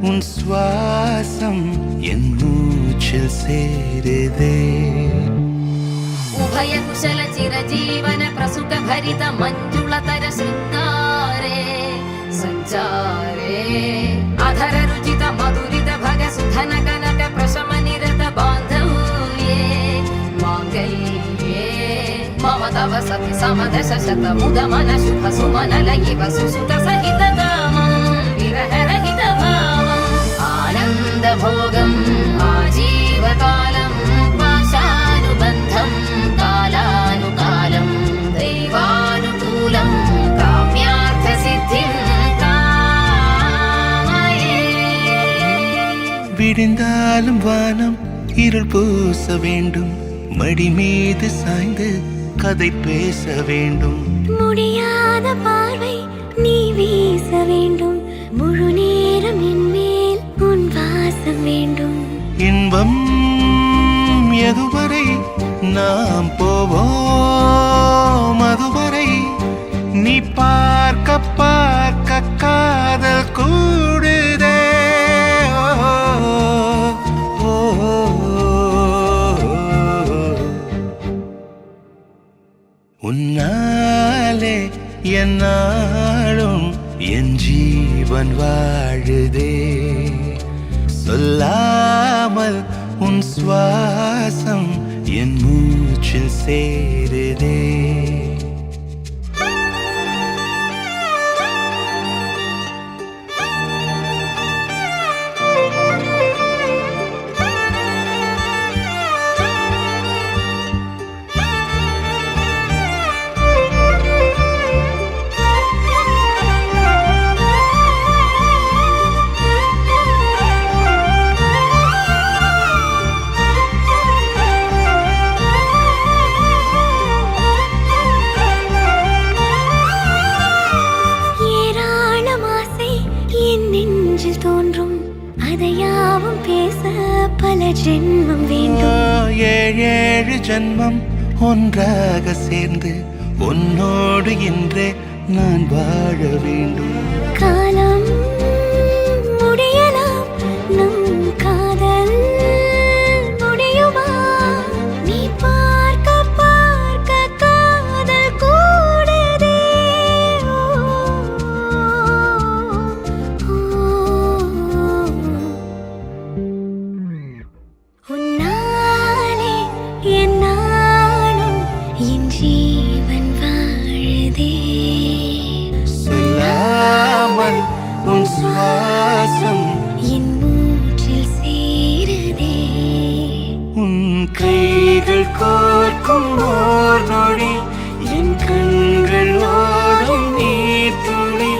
உன் சுவாசம் என் மூச்சில் சேருதே. उभय कुशल चिरजीवन प्रसुख भरित मञ्जुलतर शृङ्गारे सञ्चारे अधर रुचित मधुरित भग सुधन कनक प्रशम निरत बान्धव्ये माङ्गल्ये मम तव सति समदश शत मुद मन शुभ सुमन लयिव सुसुत सहित कामं विरह रहित भावम् आनन्द भोगम् आजीवकालम् पाशानुबन्धम् कालानुकालं दैवानुकूलं काम्यार्थसिद्धिं कामये. விடிந்தாலும் வானம் இருள் பூச வேண்டும், மடி மீது சாய்ந்து கதை பேச வேண்டும். முடியாத பார்வை நீ வீச வேண்டும், முழு நேரம் என் மேல் உன் வாசம் வேண்டும். இன்பம் எதுவரை நாம் போவோம், அதுவரை நீ பார்க்க பார்க்க காதல் கூடுதே. உன்னாலே என்னாலும் என் ஜீவன் வாழுதே. சொல்லாமல் உன் சுவாசம் என் மூச்சில் சேருதே. தோன்றும் அதையாவும் பேச பல ஜென்மம் வேண்டும். ஏழு ஜென்மம் ஒன்றாக சேர்ந்து உன்னோடு இன்றே நான் வாழ வேண்டும். காலம் முடியலாம், நம் காதல் முடியுமா? நீ பார்க்க பார்க்க காதல் கூடுதே. உன்னாலே என்னாலும் என் ஜீவன் வாழுதே. சொல்லாமல் உன் சுவாசம் என் மூச்சில் சேருதே. உன் கைகள் கோர்க்கும் ஓர் நொடி என் கண்கள் ஓடும் நீர் துளி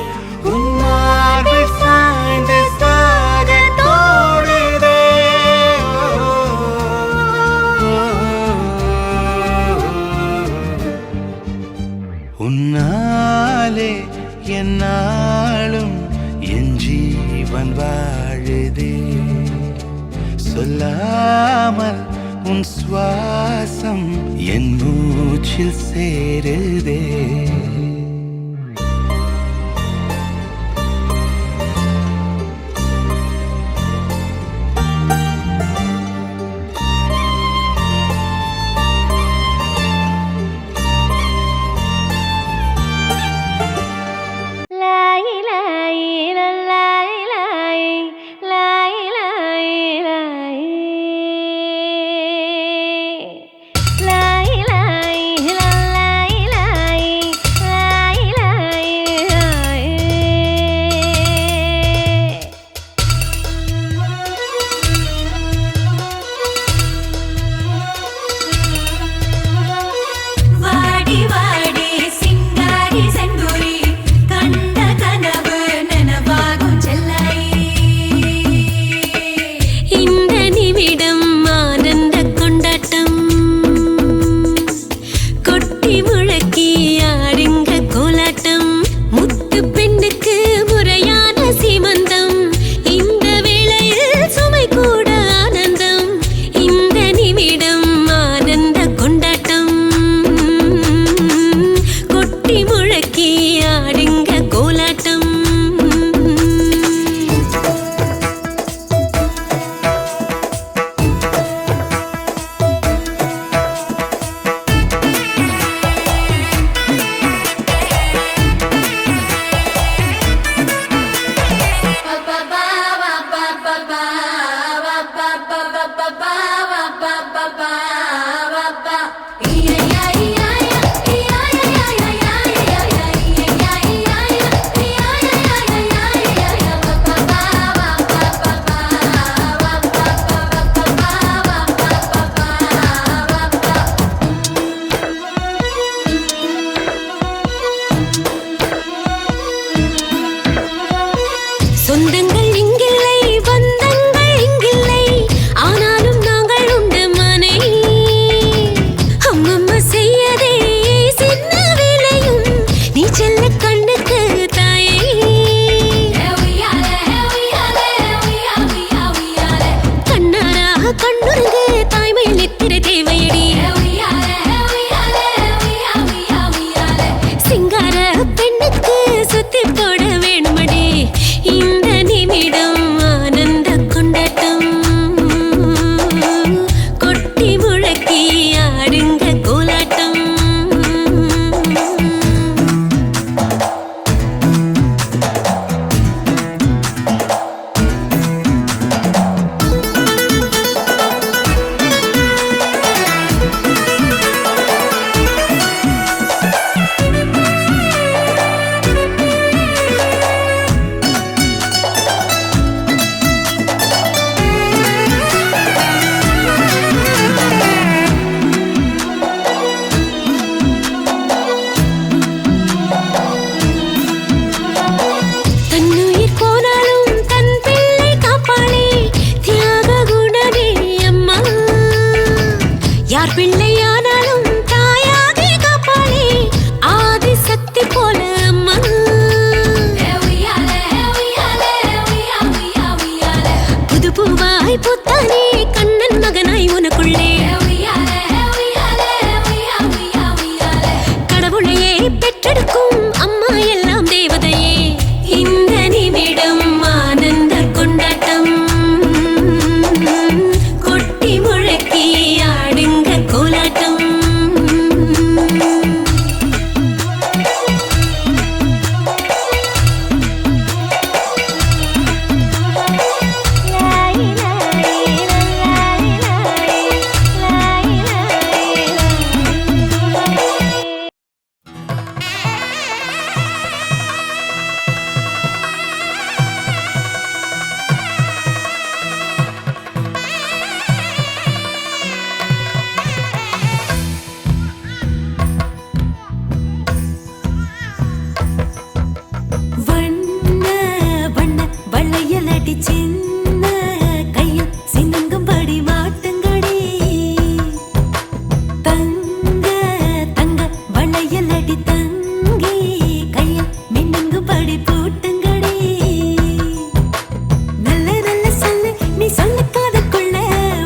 உன் மார்பில் சாய்ந்து சாக தோடுதே. உன்னாலே என்னாலும் என் ஜீவன் வாழுதே. சொல்லாமல் உன் சுவாசம் என் மூச்சில் சேருதே. பூவாய் பூத்தானே கண்ணன் மகனாய் உனக்குள்ளே கடவுளையே பெற்றெடுக்கும் அம்மா எல்லாம் தேவதையே இந்த நிமிடம் ஆனந்த கொண்டாட்டம் கொட்டி முழக்கி ஆடுங்க கோலாட்டம் சின்ன கையில் சின்னங்கும்படி மாட்டுங்கடி தங்க தங்க வளையலடி தங்கி கையில் மின்னுங்கும்படி பூட்டுங்கடி நல்ல நல்ல சொல்லு நீ சொல்ல காதுக்குள்ள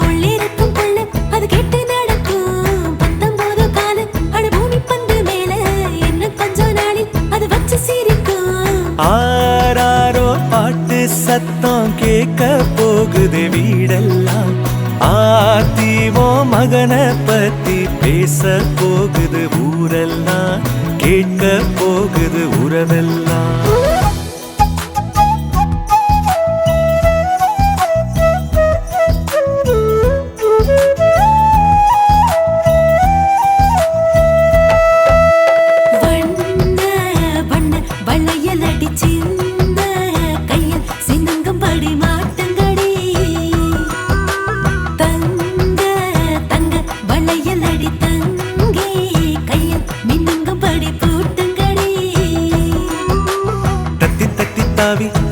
உள்ளிருக்கும் கொள்ள அது கேட்டு நடக்கும் 19 கால அட பூமி பந்து மேல என்ன கொஞ்ச நாளில் அது வச்சு சிரிக்கும் ஆராரோ பாட்டு சத்தம் கேட்க போகுது வீடெல்லாம் ஆத்திவோ மகனை பத்தி பேச போகுது ஊரெல்லாம் கேட்க போகுது உறவெல்லாம்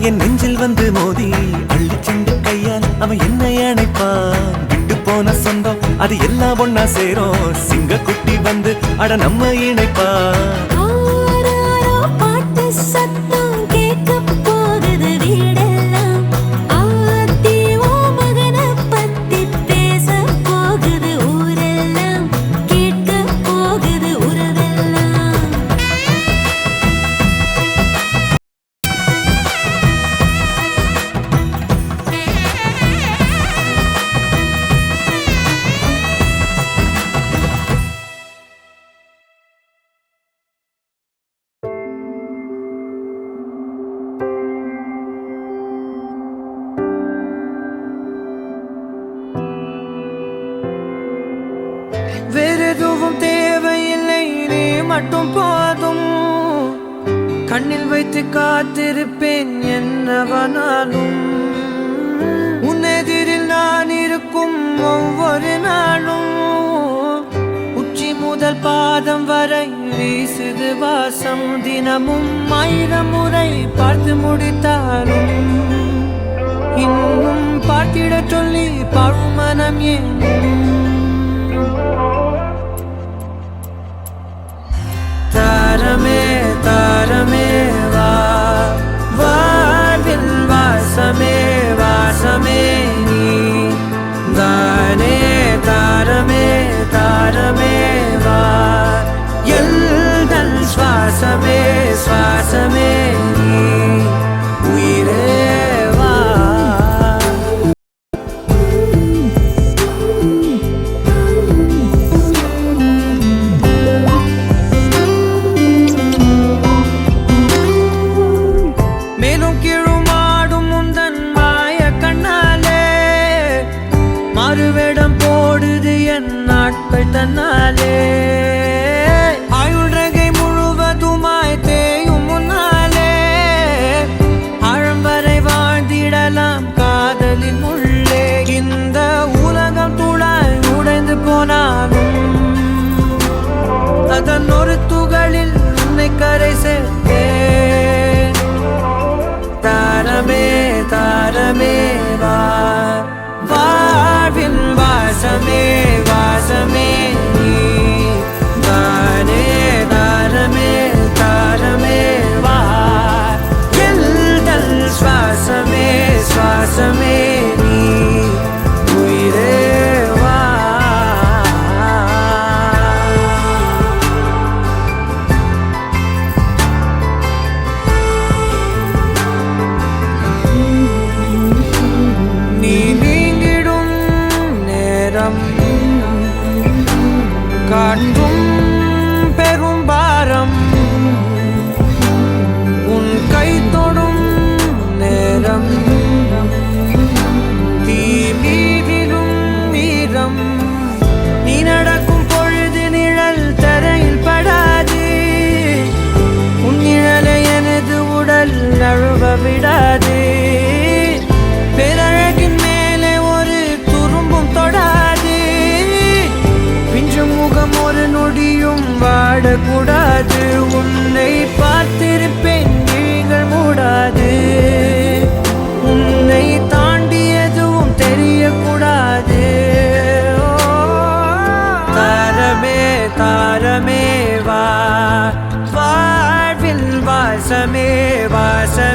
என் நெஞ்சில் வந்து மோதி அள்ளி சென்று கையால் அவன் என்னை அணைப்பான் விட்டு போன சொந்தம் அது எல்லாம் ஒன்னா சேரும் சிங்க குட்டி வந்து அட நம்ம இணைப்பான் பாட்டு சத்தம் கேட்க போகுது வீடெல்லாம் ஆத்தி ஓ மகனை பத்தி பேச போகுது ஊரெல்லாம் கேட்க போகுது உறவெல்லாம் வேறெதுவும் தேவையில்லை நீ மட்டும் போதும் கண்ணில் வைத்து காத்திருப்பேன் என்னவனாலும் உன்னெதிரில் நான் இருக்கும் ஒவ்வொரு நாளும் உச்சி முதல் பாதம் வரை வீசுது வாசம் தினமும் 1000 முறை பார்த்து முடித்தாலும் இன்னும் பார்த்திட சொல்லி பழுமனம் ஏன் தாரமே தாரமே வா வாழ்வின் வாசமே வாசமே நீ தானே தாரமே தாரமே வா எல்தன் சுவாசமே சுவாசமே நீ உயிரே வா தன்னாலே ஆயுள்ரகை முழுவதுமாய் தேயும் முன்னாலே ஆழம் வரை வாழ்ந்திடலாம் காதலின் உள்ளே இந்த உலகம் துளாய் உடைந்து போனாலும் அதன் ஒரு துகளில் உன்னை கரை சேர்த்தேன் தாரமே தாரமே வா வாழ்வின் வாசமே வாசமே நீ தானே தாரமே தாரமே வா எல்தல் சுவாசமே சுவாசமே நீ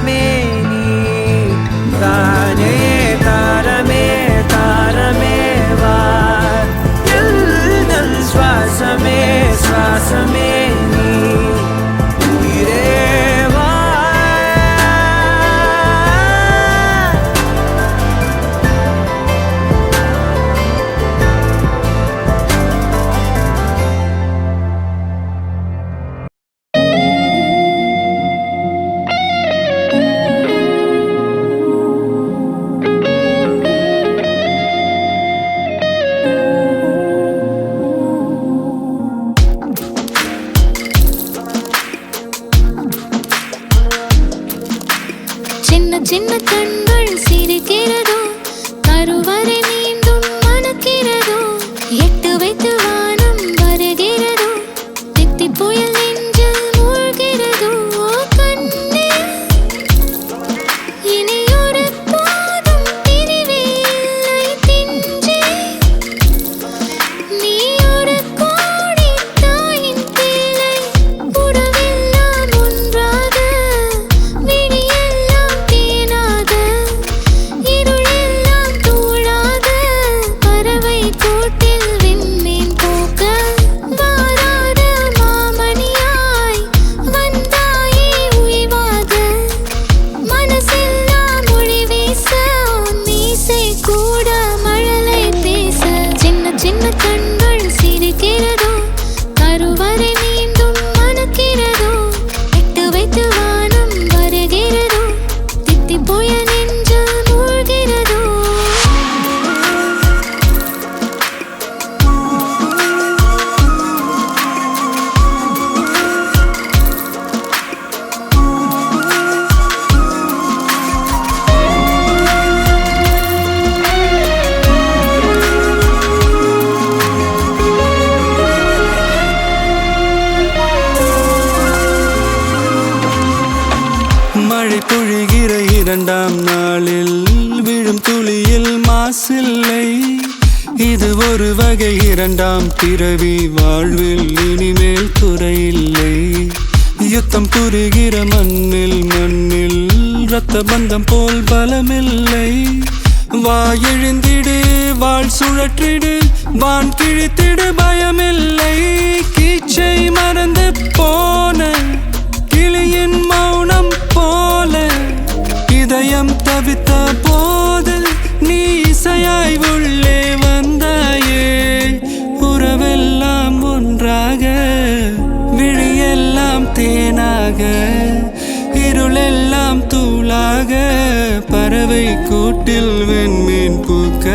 தாரமே நீ தானே தாரமே தாரமே வா எல்தல் சுவாசமே சுவாசமே நீ உயிரே வா சின்ன சின்ன கண்கள் சிரிக்கிறதோ கருவறை மீண்டும் மணக்கிறதோ எட்டு வைத்து வானம் வருகிறதோ தித்தி புயல் நெஞ்சில் மூழ்கிறதோ கண்ணே இனி ஒரு போதும் பிரிவே இல்லை தின்றே நீ ஒரு கோடி தாயின் பிள்ளை உறவெல்லாம் ஒன்றாக விடியெல்லாம் தேனாக இருளெல்லாம் தூளாக பறவை கூட்டில் விண்மீன் போக்க வாராத மாமணியாய் வந்தாயே உய்வாக மனசெல்லாம் மொழி வீச மீசை கூட மழலை பேச சின்ன சின்ன கண்கள் சிரிக்கிறதோ கருவறை மீண்டும் மணக்கிறதோ எட்டு வைத்து வானம் வருகிறதோ தித்தி போய நெஞ்சில் மூழ்கிறதோ மழை பொழிகிற இரண்டாம் நாளில் விழும் துளியில் மாசில்லை இது ஒரு வகை இரண்டாம் பிறவி வாழ்வில் இனிமேல் குறையில்லை யுத்தம் புரிகிற மண்ணில் மண்ணில் இரத்த பந்தம் போல் பலமில்லை வா எழுந்திடு வாழ் சுழற்றிடு வான் கிழித்திடு பயமில்லை கீச்சை மறந்து போன கிளியின் மௌனம் போல இதயம் தவித்த போது நீ இசையாய் உள்ளே வந்தாயே உறவெல்லாம் ஒன்றாக விழியெல்லாம் தேனாக இருளெல்லாம் தூளாக பறவை கூட்டில் வெண்மீன் பூக்க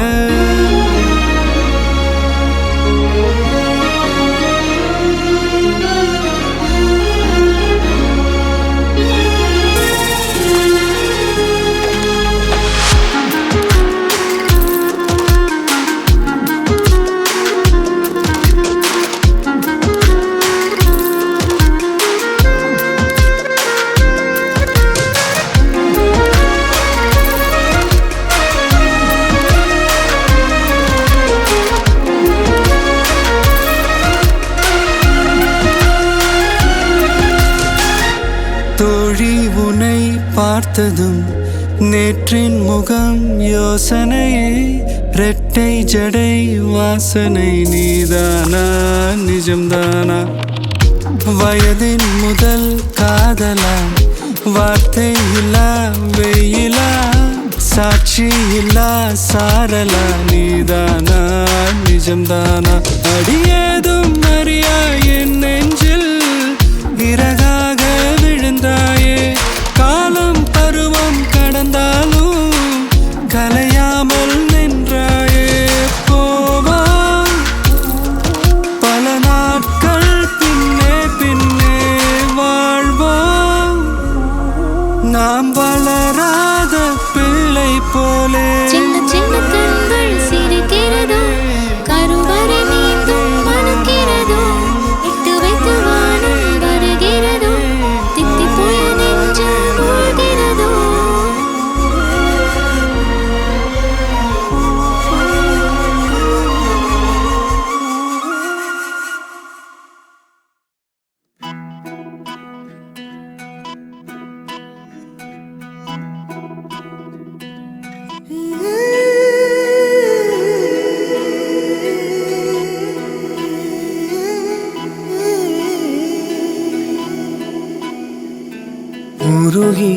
தோழி உன்னை பார்த்ததும் நேற்றின் முகம் யோசனையே ரெட்டை ஜடை வாசனை நீதானா நிஜம்தானா வயதின் முதல் காதலா வார்த்தை இல்லா வெயிலா சாட்சி இல்லா சாரலா நீதானா நிஜம்தானா அடியேதும் அறியா என் நெஞ்சில் இறகாக விழுந்தாயே காலம் பருவம் கடந்தாலும் கலையாமல் நின்றாயே போவா பல நாட்கள் பின்னே பின்னே வாழ்வோம் நாம் வளராத பிள்ளை போலே சின்ன சின்ன கண்கள் சிரிக்கிறதோ கருவறை மீண்டும் மணக்கிறதோ எட்டு வைத்து வானம் வருகிறதோ தித்தி போய நெஞ்சில் மூழ்கிறதோ உருகி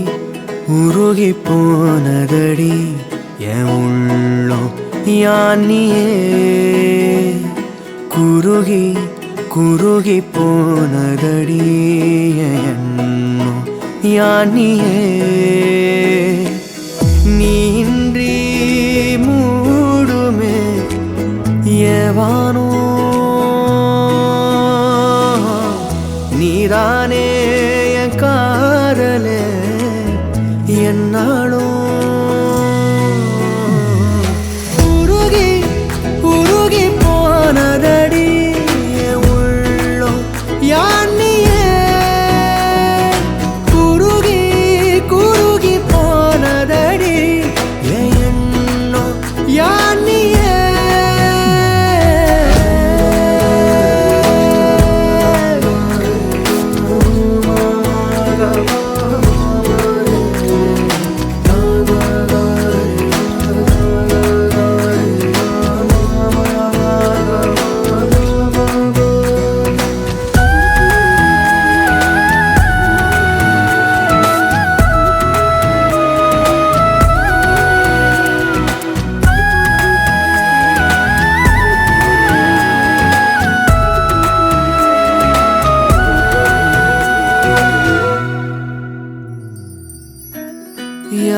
உருகி போனதடி என் உள்ளம் யானியே குருகி குருகி போனதடி என் எண்ணம் யானியே நீன்றி மூடுமே ஏவானோ நீதானே என் காதலே என்னாலும் உருகி உருகி போனதடி என் உள்ளம் யானியே குருகி குருகி போனதடி என் எண்ணம் யானியே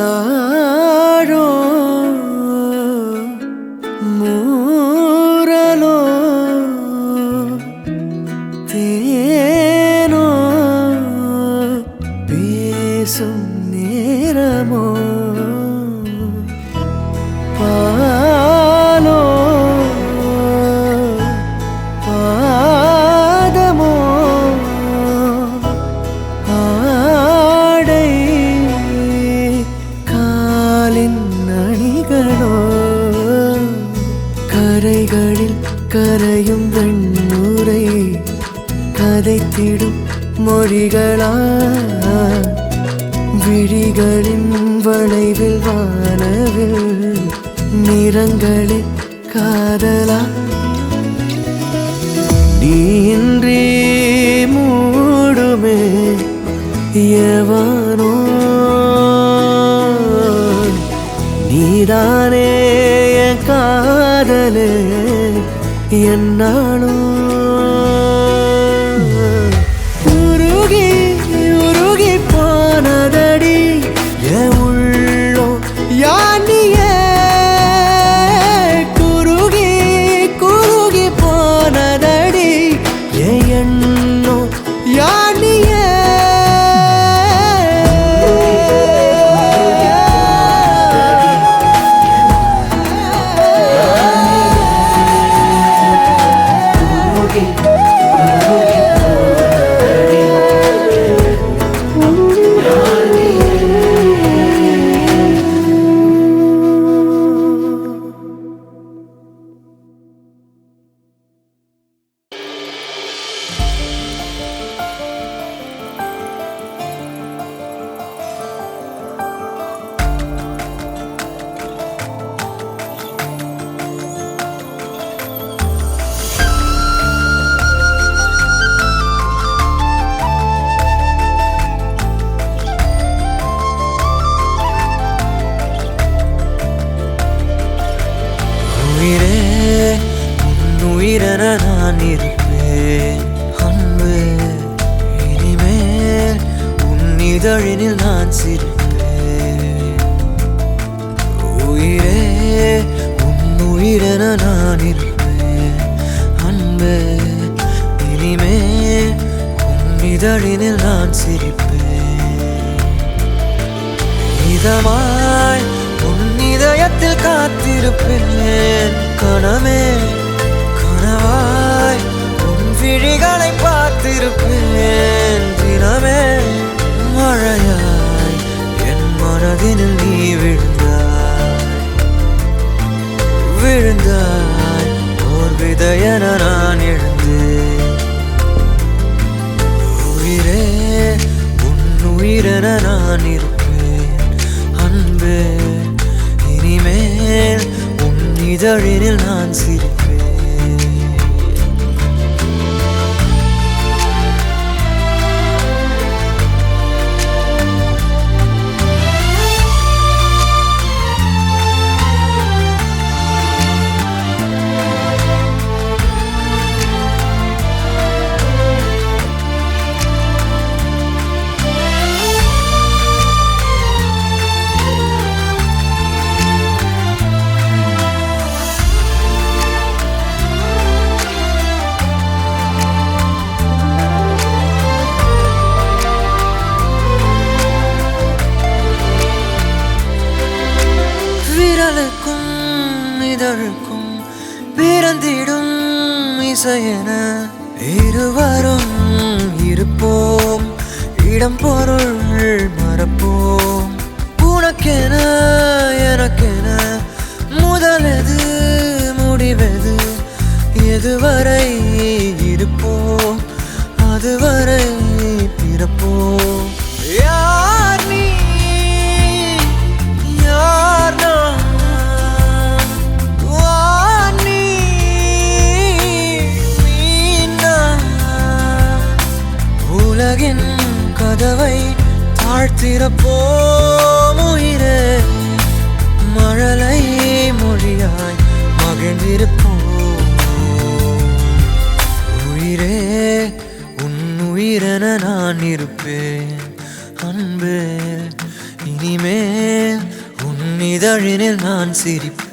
யாரோ மூரலோ தேனோ பேசும் நேரமோ பாலோ பாதமோ ஆடை காலின் அணிகளோ கரைகளில் கரையும் வெண்ணுரை கதைத்திடும் மொழிகளா விழிகளின் வளைவில் வானவில் நிறங்களில் காதலா நீன்றி மூடுமே எவனோ நீதானே என் காதலே என்னாலும் உருகி உருகி போனதடி என் உள்ளம் யானியே குருகி குருகி போனதடி என் எண்ணம் யானியே உயிரென நான் இருப்பேன் அன்பே இனிமேல் உன் இதழினில் நான் சிரிப்பேன் உயிரே உன் உயிரென நான் இருப்பேன் அன்பே இனிமேல் உன் இதழினில் நான் சிரிப்பேன் இதமாய் உன் இதயத்தில் காத்திருப்பேன் கனமே கனவாய் உன் விழிகளை பார்த்திருப்பேன் தினமே மழையாய் என் மனதினில் நீ விழுந்தாய் ஓர் விதையென நான் எழுந்தேன் உயிரே உன் உயிரென நான் இருப்பேன் அன்பே இனிமேல் உன் இதழினில் நான் சிரிப்பேன் இதழுக்கும் பிறந்திடும் இசையென இருவரும் இருப்போம் இடம் பொருள் மறப்போம் உனக்கென எனக்கென முதலெது முடிவெது எதுவரை இருப்போம் அதுவரை பிறப்போம் யார் நீ யார் நான் வார் நீ நான் உலகின் கதவை தாழ்த்திறப்போம் உயிரே மழலை மொழியாய் மகிழ்ந்திருப்போம் உயிரே உன் உயிரென நான் இருப்பேன் அன்பே இனிமேல் உன் இதழினில் நான் சிரிப்பேன்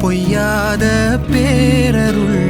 பொய்யாத பேரருள்